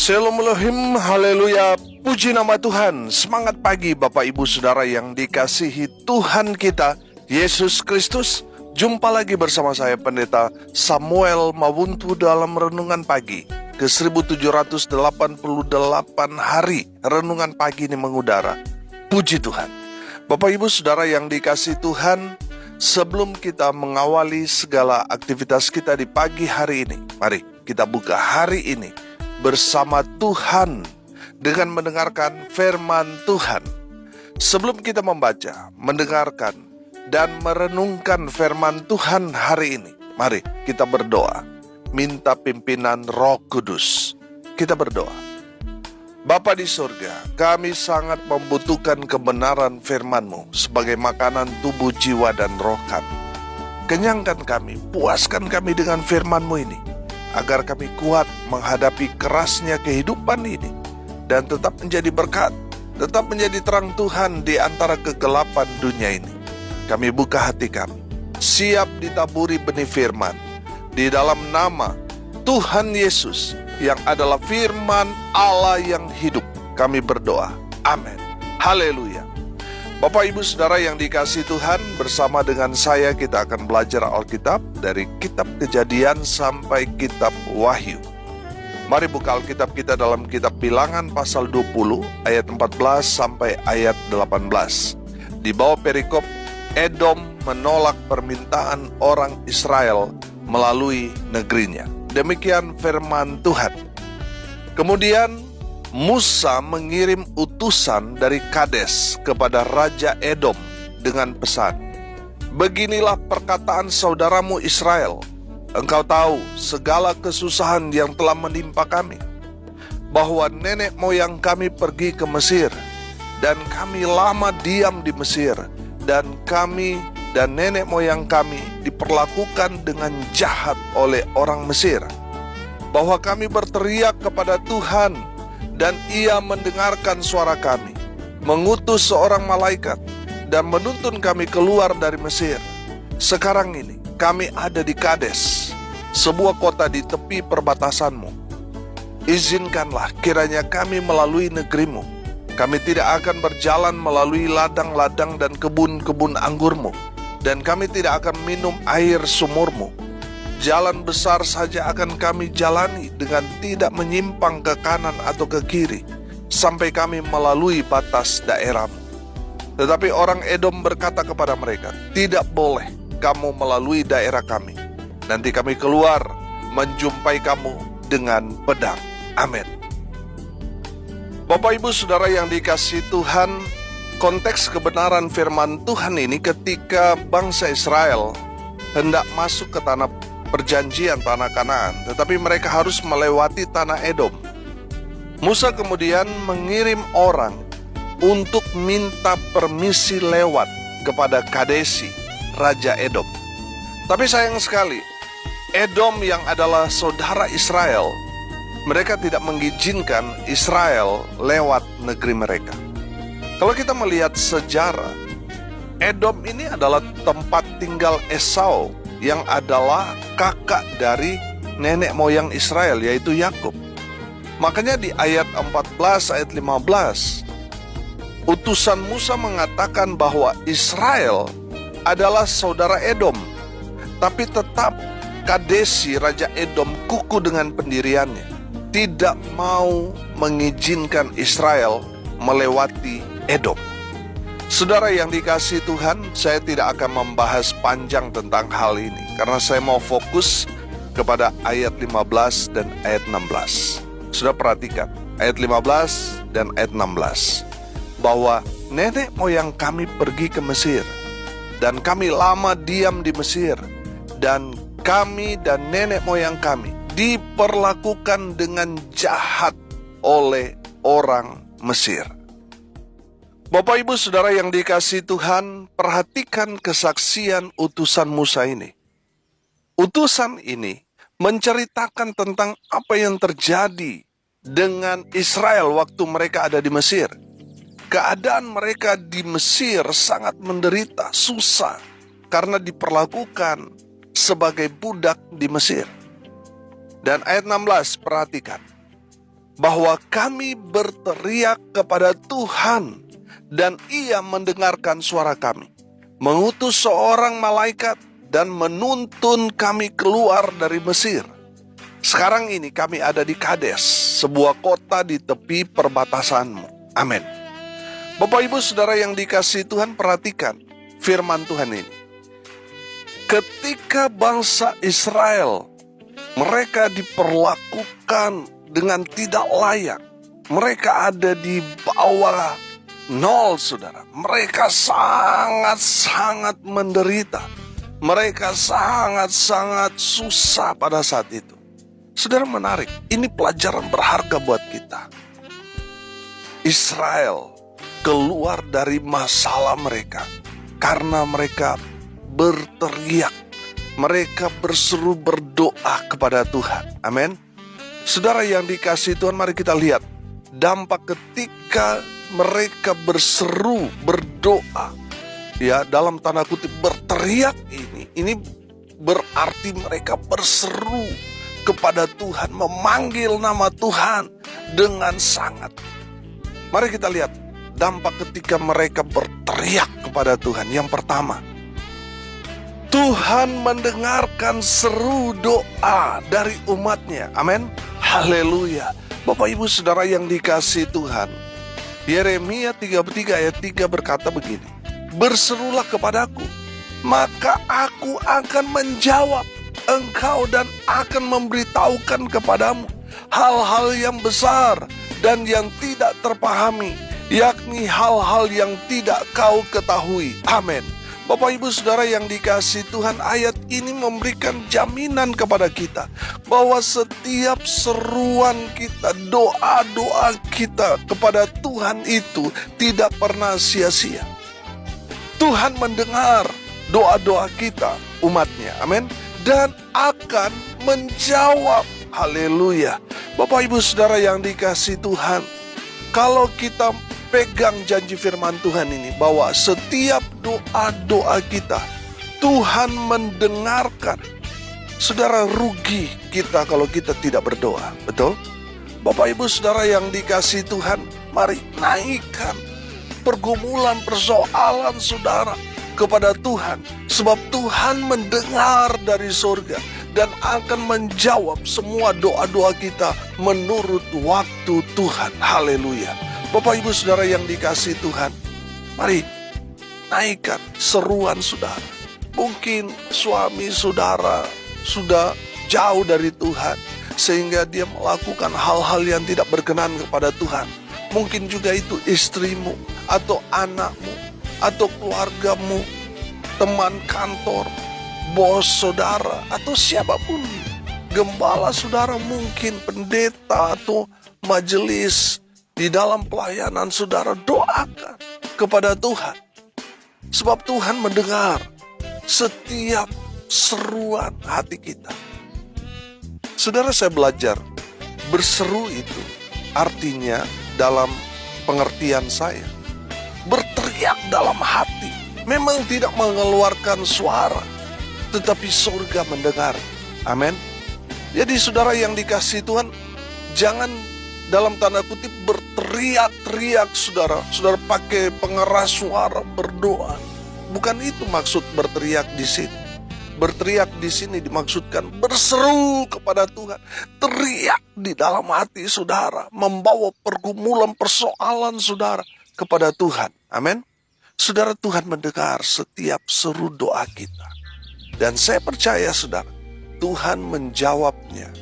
Shalom Elohim, haleluya, puji nama Tuhan. Semangat pagi Bapak Ibu Saudara yang dikasihi Tuhan kita, Yesus Kristus. Jumpa lagi bersama saya Pendeta Samuel Mawuntu dalam Renungan Pagi ke 1788 hari Renungan Pagi ini mengudara. Puji Tuhan. Bapak Ibu Saudara yang dikasihi Tuhan, sebelum kita mengawali segala aktivitas kita di pagi hari ini, mari kita buka hari ini bersama Tuhan dengan mendengarkan firman Tuhan. Sebelum kita membaca, mendengarkan, dan merenungkan firman Tuhan hari ini, mari kita berdoa, minta pimpinan Roh Kudus. Kita berdoa. Bapa di surga, kami sangat membutuhkan kebenaran firman-Mu sebagai makanan tubuh, jiwa, dan roh kami. Kenyangkan kami, puaskan kami dengan firman-Mu ini, agar kami kuat menghadapi kerasnya kehidupan ini dan tetap menjadi berkat, tetap menjadi terang Tuhan di antara kegelapan dunia ini. Kami buka hati kami, siap ditaburi benih firman di dalam nama Tuhan Yesus yang adalah firman Allah yang hidup. Kami berdoa, amin, haleluya. Bapak Ibu Saudara yang dikasihi Tuhan, bersama dengan saya kita akan belajar Alkitab dari kitab Kejadian sampai kitab Wahyu. Mari buka Alkitab kita dalam kitab Bilangan pasal 20 ayat 14 sampai ayat 18. Di bawah perikop, Edom menolak permintaan orang Israel melalui negerinya. Demikian firman Tuhan. Kemudian Musa mengirim utusan dari Kades kepada Raja Edom dengan pesan, beginilah perkataan saudaramu Israel, engkau tahu segala kesusahan yang telah menimpa kami, bahwa nenek moyang kami pergi ke Mesir, dan kami lama diam di Mesir, dan kami dan nenek moyang kami diperlakukan dengan jahat oleh orang Mesir, bahwa kami berteriak kepada Tuhan, dan Ia mendengarkan suara kami, mengutus seorang malaikat, dan menuntun kami keluar dari Mesir. Sekarang ini kami ada di Kades, sebuah kota di tepi perbatasanmu. Izinkanlah kiranya kami melalui negerimu. Kami tidak akan berjalan melalui ladang-ladang dan kebun-kebun anggurmu, dan kami tidak akan minum air sumurmu. Jalan besar saja akan kami jalani dengan tidak menyimpang ke kanan atau ke kiri, sampai kami melalui batas daerahmu. Tetapi orang Edom berkata kepada mereka, tidak boleh kamu melalui daerah kami. Nanti kami keluar menjumpai kamu dengan pedang. Amin. Bapak Ibu Saudara yang dikasihi Tuhan, konteks kebenaran firman Tuhan ini ketika bangsa Israel hendak masuk ke tanah perjanjian, tanah Kanaan, tetapi mereka harus melewati tanah Edom. Musa kemudian mengirim orang untuk minta permisi lewat kepada Kadesi, Raja Edom. Tapi sayang sekali, Edom yang adalah saudara Israel, mereka tidak mengizinkan Israel lewat negeri mereka. Kalau kita melihat sejarah, Edom ini adalah tempat tinggal Esau, yang adalah kakak dari nenek moyang Israel, yaitu Yakub. Makanya di ayat 14, ayat 15, utusan Musa mengatakan bahwa Israel adalah saudara Edom, tapi tetap Kadesi, Raja Edom, kuku dengan pendiriannya, tidak mau mengizinkan Israel melewati Edom. Saudara yang dikasihi Tuhan, saya tidak akan membahas panjang tentang hal ini, karena saya mau fokus kepada ayat 15 dan ayat 16. Sudah perhatikan, ayat 15 dan ayat 16. Bahwa nenek moyang kami pergi ke Mesir, dan kami lama diam di Mesir, dan kami dan nenek moyang kami diperlakukan dengan jahat oleh orang Mesir. Bapak Ibu Saudara yang dikasihi Tuhan, perhatikan kesaksian utusan Musa ini. Utusan ini menceritakan tentang apa yang terjadi dengan Israel waktu mereka ada di Mesir. Keadaan mereka di Mesir sangat menderita, susah, karena diperlakukan sebagai budak di Mesir. Dan ayat 16, perhatikan. bahwa kami berteriak kepada Tuhan dan Ia mendengarkan suara kami, mengutus seorang malaikat dan menuntun kami keluar dari Mesir. Sekarang ini kami ada di Kades, sebuah kota di tepi perbatasanmu. Amin. Bapak Ibu Saudara yang dikasihi Tuhan, perhatikan firman Tuhan ini. Ketika bangsa Israel, mereka diperlakukan dengan tidak layak. Mereka ada di bawah nol, saudara. Mereka sangat-sangat menderita. Mereka sangat-sangat susah pada saat itu. Saudara, menarik. Ini pelajaran berharga buat kita. Israel keluar dari masalah mereka karena mereka berteriak. Mereka berseru berdoa kepada Tuhan. Amin. Saudara yang dikasihi Tuhan, mari kita lihat dampak ketika mereka berseru berdoa. Ya, dalam tanda kutip berteriak ini berarti mereka berseru kepada Tuhan, memanggil nama Tuhan dengan sangat. Mari kita lihat dampak ketika mereka berteriak kepada Tuhan. Yang pertama, Tuhan mendengarkan seru doa dari umatnya. Amin. Haleluya. Bapak Ibu Saudara yang dikasihi Tuhan, Yeremia 33 ayat 3 berkata begini, berserulah kepadaku, maka aku akan menjawab engkau dan akan memberitahukan kepadamu hal-hal yang besar dan yang tidak terpahami, yakni hal-hal yang tidak kau ketahui. Amin. Bapak Ibu Saudara yang dikasihi Tuhan, ayat ini memberikan jaminan kepada kita bahwa setiap seruan kita, doa-doa kita kepada Tuhan itu tidak pernah sia-sia. Tuhan mendengar doa-doa kita, umatnya, amin, dan akan menjawab. Haleluya. Bapak Ibu Saudara yang dikasihi Tuhan, kalau kita pegang janji firman Tuhan ini, bahwa setiap doa-doa kita Tuhan mendengarkan. Saudara, rugi kita kalau kita tidak berdoa. Betul? Bapak Ibu Saudara yang dikasihi Tuhan, mari naikkan pergumulan, persoalan saudara kepada Tuhan, sebab Tuhan mendengar dari surga dan akan menjawab semua doa-doa kita menurut waktu Tuhan. Haleluya. Bapak Ibu Saudara yang dikasihi Tuhan, mari naikkan seruan saudara. Mungkin suami saudara sudah jauh dari Tuhan, sehingga dia melakukan hal-hal yang tidak berkenan kepada Tuhan. Mungkin juga itu istrimu, atau anakmu, atau keluargamu, teman kantor, bos saudara, atau siapapun. Gembala saudara, mungkin pendeta atau majelis di dalam pelayanan saudara, doakan kepada Tuhan. Sebab Tuhan mendengar setiap seruan hati kita. Saudara, saya belajar berseru itu artinya dalam pengertian saya, berteriak dalam hati. Memang tidak mengeluarkan suara, tetapi surga mendengar. Amin. Jadi saudara yang dikasihi Tuhan, jangan dalam tanda kutip berteriak-teriak saudara. Saudara pakai pengeras suara berdoa. Bukan itu maksud berteriak di sini. Berteriak di sini dimaksudkan berseru kepada Tuhan. Teriak di dalam hati saudara, membawa pergumulan, persoalan saudara kepada Tuhan. Amin. Saudara, Tuhan mendengar setiap seru doa kita. Dan saya percaya saudara, Tuhan menjawabnya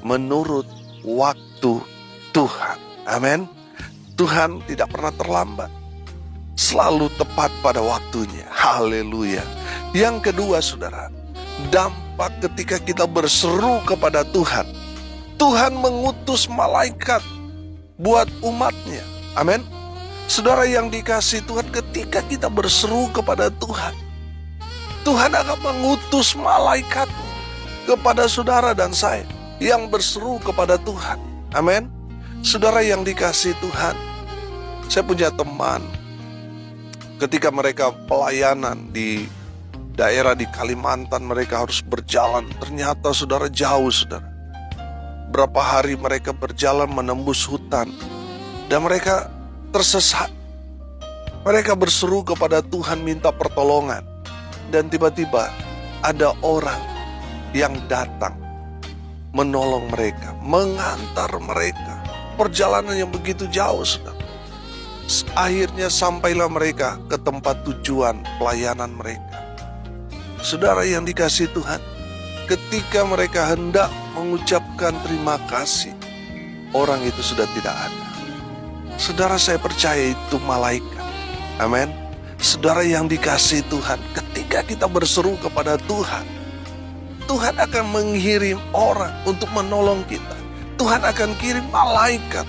menurut waktu Tuhan. Amin. Tuhan tidak pernah terlambat, selalu tepat pada waktunya. Haleluya. Yang kedua saudara, dampak ketika kita berseru kepada Tuhan, Tuhan mengutus malaikat buat umatnya. Amin. Saudara yang dikasihi Tuhan, ketika kita berseru kepada Tuhan, Tuhan akan mengutus malaikat kepada saudara dan saya yang berseru kepada Tuhan. Amin. Saudara yang dikasihi Tuhan, saya punya teman, ketika mereka pelayanan di daerah di Kalimantan, mereka harus berjalan. Ternyata saudara, jauh saudara. berapa hari mereka berjalan menembus hutan dan mereka tersesat. Mereka berseru kepada Tuhan minta pertolongan. Dan tiba-tiba ada orang yang datang menolong mereka, mengantar mereka. Perjalanan yang begitu jauh, saudara. Akhirnya sampailah mereka ke tempat tujuan pelayanan mereka. Saudara yang dikasihi Tuhan, ketika mereka hendak mengucapkan terima kasih, orang itu sudah tidak ada. Saudara, saya percaya itu malaikat. Amin. Saudara yang dikasihi Tuhan, ketika kita berseru kepada Tuhan, Tuhan akan mengirim orang untuk menolong kita. Tuhan akan kirim malaikat.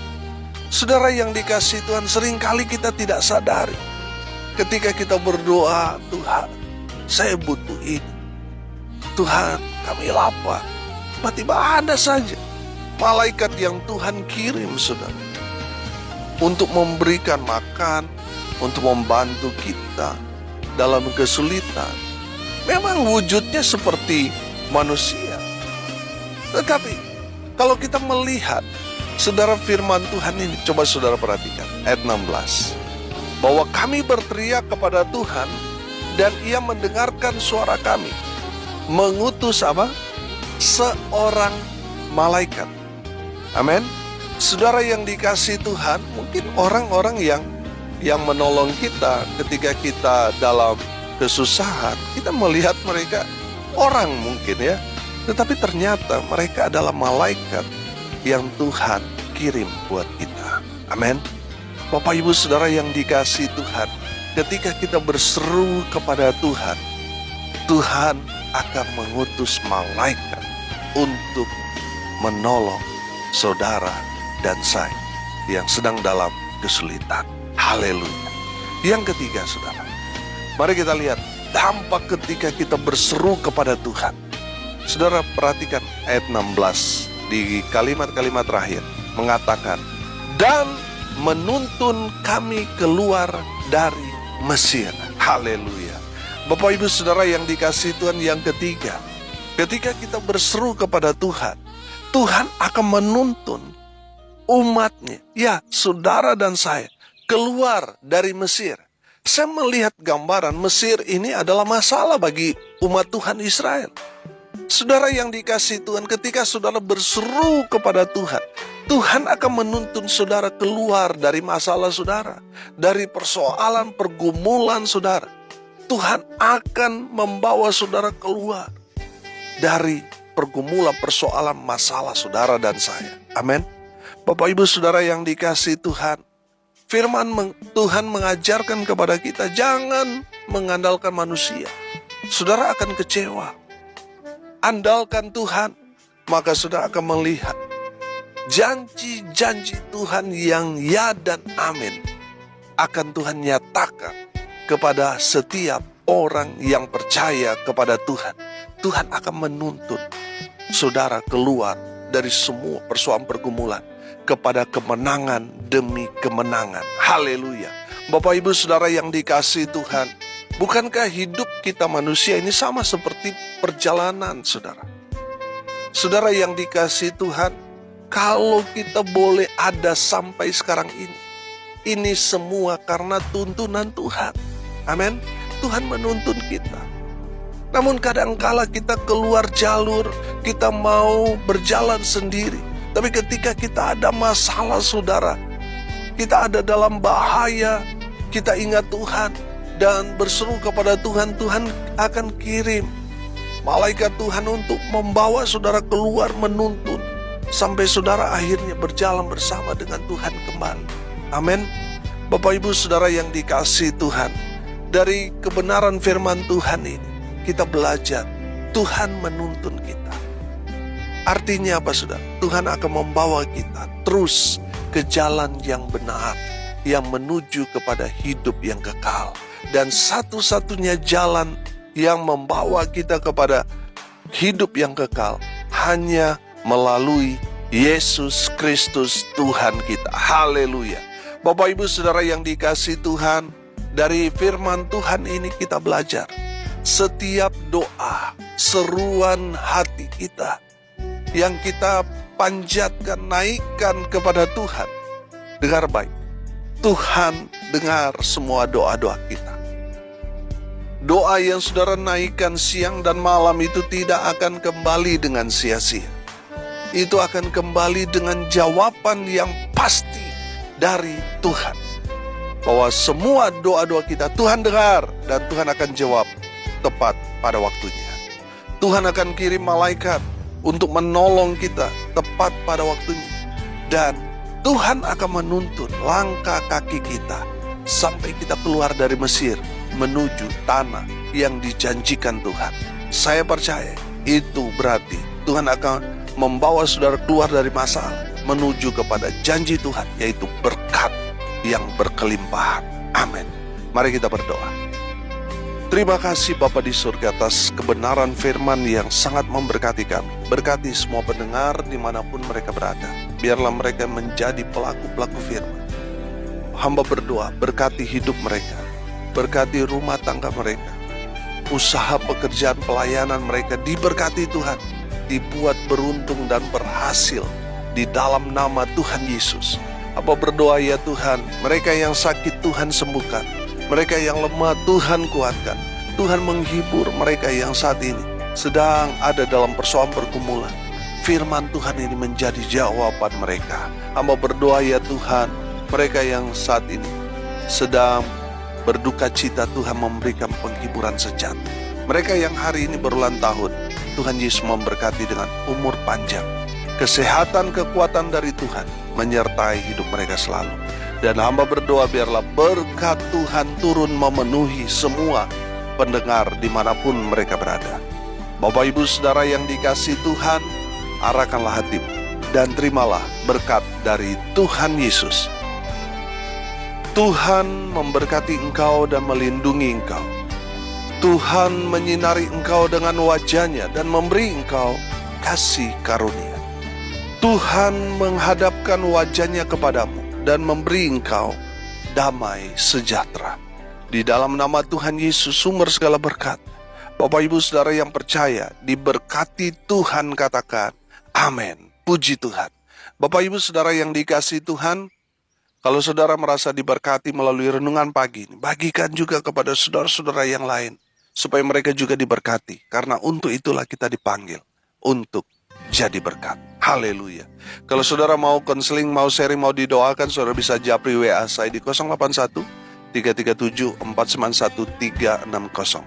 Saudara yang dikasihi Tuhan, seringkali kita tidak sadari. Ketika kita berdoa, Tuhan, saya butuh ini. Tuhan, kami lapar. Tiba-tiba ada saja malaikat yang Tuhan kirim, saudara, untuk memberikan makan, untuk membantu kita dalam kesulitan. Memang wujudnya seperti manusia. Tetapi kalau kita melihat, saudara, firman Tuhan ini, coba saudara perhatikan ayat 16. Bahwa kami berteriak kepada Tuhan dan Ia mendengarkan suara kami. Mengutus apa? Seorang malaikat. Amin. Saudara yang dikasihi Tuhan, mungkin orang-orang yang menolong kita ketika kita dalam kesusahan, kita melihat mereka orang mungkin ya, tetapi ternyata mereka adalah malaikat yang Tuhan kirim buat kita. Amin. Bapak Ibu Saudara yang dikasihi Tuhan, ketika kita berseru kepada Tuhan, Tuhan akan mengutus malaikat untuk menolong saudara dan saya yang sedang dalam kesulitan. Haleluya. Yang ketiga, saudara, mari kita lihat dampak ketika kita berseru kepada Tuhan. Saudara perhatikan ayat 16 di kalimat-kalimat terakhir mengatakan, dan menuntun kami keluar dari Mesir. Haleluya. Bapak Ibu Saudara yang dikasihi Tuhan, yang ketiga, ketika kita berseru kepada Tuhan, Tuhan akan menuntun umatnya, ya saudara dan saya, keluar dari Mesir. Saya melihat gambaran Mesir ini adalah masalah bagi umat Tuhan Israel. Saudara yang dikasihi Tuhan, ketika saudara berseru kepada Tuhan, Tuhan akan menuntun saudara keluar dari masalah saudara, dari persoalan pergumulan saudara. Tuhan akan membawa saudara keluar dari pergumulan persoalan masalah saudara dan saya. Amin. Bapak Ibu Saudara yang dikasihi Tuhan, firman Tuhan mengajarkan kepada kita, jangan mengandalkan manusia. Saudara akan kecewa. Andalkan Tuhan, maka saudara akan melihat janji-janji Tuhan yang ya dan amin akan Tuhan nyatakan kepada setiap orang yang percaya kepada Tuhan. Tuhan akan menuntun saudara keluar dari semua persoalan pergumulan kepada kemenangan demi kemenangan. Haleluya. Bapak Ibu Saudara yang dikasihi Tuhan, bukankah hidup kita manusia ini sama seperti perjalanan saudara? Saudara yang dikasihi Tuhan, kalau kita boleh ada sampai sekarang ini semua karena tuntunan Tuhan. Amin. Tuhan menuntun kita. Namun kadangkala kita keluar jalur, kita mau berjalan sendiri. Tapi ketika kita ada masalah saudara, kita ada dalam bahaya, kita ingat Tuhan dan berseru kepada Tuhan, Tuhan akan kirim malaikat Tuhan untuk membawa saudara keluar, menuntun, sampai saudara akhirnya berjalan bersama dengan Tuhan kembali. Amin. Bapak Ibu Saudara yang dikasihi Tuhan, dari kebenaran firman Tuhan ini kita belajar Tuhan menuntun kita. Artinya apa saudara? Tuhan akan membawa kita terus ke jalan yang benar, yang menuju kepada hidup yang kekal. Dan satu-satunya jalan yang membawa kita kepada hidup yang kekal hanya melalui Yesus Kristus Tuhan kita. Haleluya. Bapak Ibu Saudara yang dikasihi Tuhan, dari firman Tuhan ini kita belajar setiap doa, seruan hati kita yang kita panjatkan, naikkan kepada Tuhan. Dengar baik, Tuhan dengar semua doa-doa kita. Doa yang saudara naikkan siang dan malam itu tidak akan kembali dengan sia-sia. Itu akan kembali dengan jawaban yang pasti dari Tuhan. Bahwa semua doa-doa kita Tuhan dengar dan Tuhan akan jawab tepat pada waktunya. Tuhan akan kirim malaikat untuk menolong kita tepat pada waktunya. Dan Tuhan akan menuntun langkah kaki kita sampai kita keluar dari Mesir menuju tanah yang dijanjikan Tuhan. Saya percaya itu berarti Tuhan akan membawa saudara keluar dari masalah menuju kepada janji Tuhan, yaitu berkat yang berkelimpahan. Amin. Mari kita berdoa. Terima kasih Bapa di surga atas kebenaran firman yang sangat memberkati kami. Berkati semua pendengar dimanapun mereka berada. Biarlah mereka menjadi pelaku-pelaku firman. Hamba berdoa, berkati hidup mereka, berkati rumah tangga mereka, usaha pekerjaan pelayanan mereka diberkati Tuhan, dibuat beruntung dan berhasil di dalam nama Tuhan Yesus. Apa berdoa ya Tuhan, mereka yang sakit Tuhan sembuhkan, mereka yang lemah Tuhan kuatkan. Tuhan menghibur mereka yang saat ini sedang ada dalam persoalan pergumulan. Firman Tuhan ini menjadi jawaban mereka. Hamba berdoa ya Tuhan, mereka yang saat ini sedang berduka cita, Tuhan memberikan penghiburan sejati. Mereka yang hari ini berulang tahun, Tuhan Yesus memberkati dengan umur panjang, kesehatan, kekuatan dari Tuhan menyertai hidup mereka selalu. Dan hamba berdoa biarlah berkat Tuhan turun memenuhi semua pendengar dimanapun mereka berada. Bapak Ibu Saudara yang dikasihi Tuhan, arahkanlah hatimu dan terimalah berkat dari Tuhan Yesus. Tuhan memberkati engkau dan melindungi engkau. Tuhan menyinari engkau dengan wajah-Nya dan memberi engkau kasih karunia. Tuhan menghadapkan wajah-Nya kepadamu dan memberi engkau damai sejahtera. Di dalam nama Tuhan Yesus, sumber segala berkat. Bapak Ibu Saudara yang percaya, diberkati Tuhan, katakan amin. Puji Tuhan. Bapak Ibu Saudara yang dikasihi Tuhan, kalau saudara merasa diberkati melalui renungan pagi ini, bagikan juga kepada saudara-saudara yang lain, supaya mereka juga diberkati. Karena untuk itulah kita dipanggil, untuk jadi berkat. Haleluya. Kalau saudara mau konseling, mau sharing, mau didoakan, saudara bisa japri WA saya di 081 337 491 360.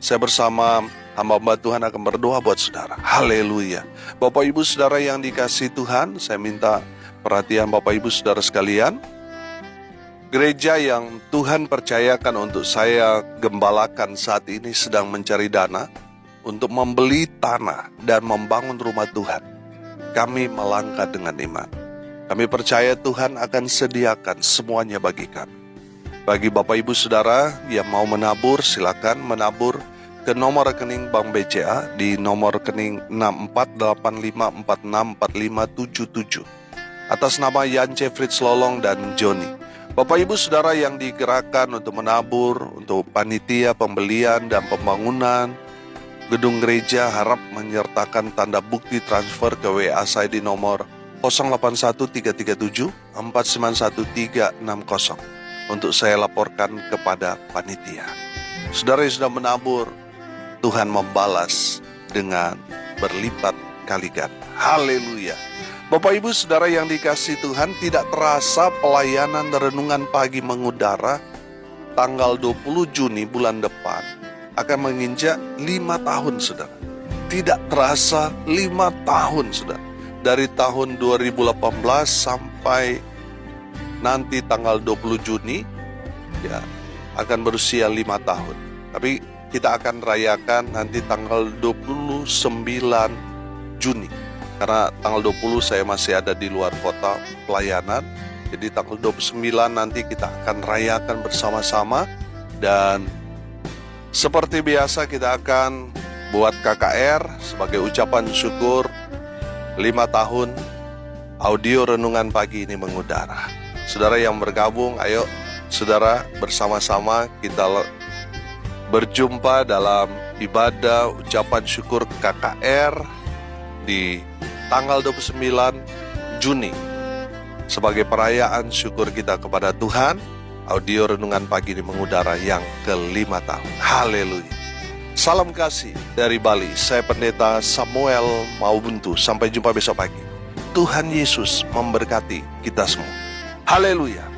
Saya bersama hamba-hamba Tuhan akan berdoa buat saudara. Haleluya. Bapak Ibu Saudara yang dikasihi Tuhan, saya minta perhatian Bapak Ibu Saudara sekalian. Gereja yang Tuhan percayakan untuk saya gembalakan saat ini sedang mencari dana untuk membeli tanah dan membangun rumah Tuhan. Kami melangkah dengan iman. Kami percaya Tuhan akan sediakan semuanya bagi kami. Bagi Bapak Ibu Saudara yang mau menabur, silakan menabur ke nomor rekening Bank BCA di nomor rekening 6485464577 atas nama Yance Fritz Lolong dan Joni. Bapak Ibu Saudara yang digerakkan untuk menabur, untuk panitia pembelian dan pembangunan gedung gereja, harap menyertakan tanda bukti transfer ke WA saya di nomor 081337 491360 untuk saya laporkan kepada panitia. Saudara yang sudah menabur, Tuhan membalas dengan berlipat kali ganda. Haleluya. Bapak Ibu Saudara yang dikasihi Tuhan, tidak terasa pelayanan renungan pagi mengudara tanggal 20 Juni bulan depan akan menginjak 5 tahun, saudara. Tidak terasa 5 tahun, saudara. Dari tahun 2018 sampai nanti tanggal 20 Juni ya akan berusia 5 tahun. Tapi kita akan rayakan nanti tanggal 29 Juni. Karena tanggal 20 saya masih ada di luar kota pelayanan. Jadi tanggal 29 nanti kita akan rayakan bersama-sama. Dan seperti biasa kita akan buat KKR sebagai ucapan syukur 5 tahun audio renungan pagi ini mengudara. Saudara yang bergabung, ayo saudara bersama-sama kita berjumpa dalam ibadah ucapan syukur KKR di tanggal 29 Juni sebagai perayaan syukur kita kepada Tuhan. Audio Renungan Pagi ini mengudara yang ke-5 tahun. Haleluya. Salam kasih dari Bali. Saya Pendeta Samuel Maubuntu. Sampai jumpa besok pagi. Tuhan Yesus memberkati kita semua. Haleluya.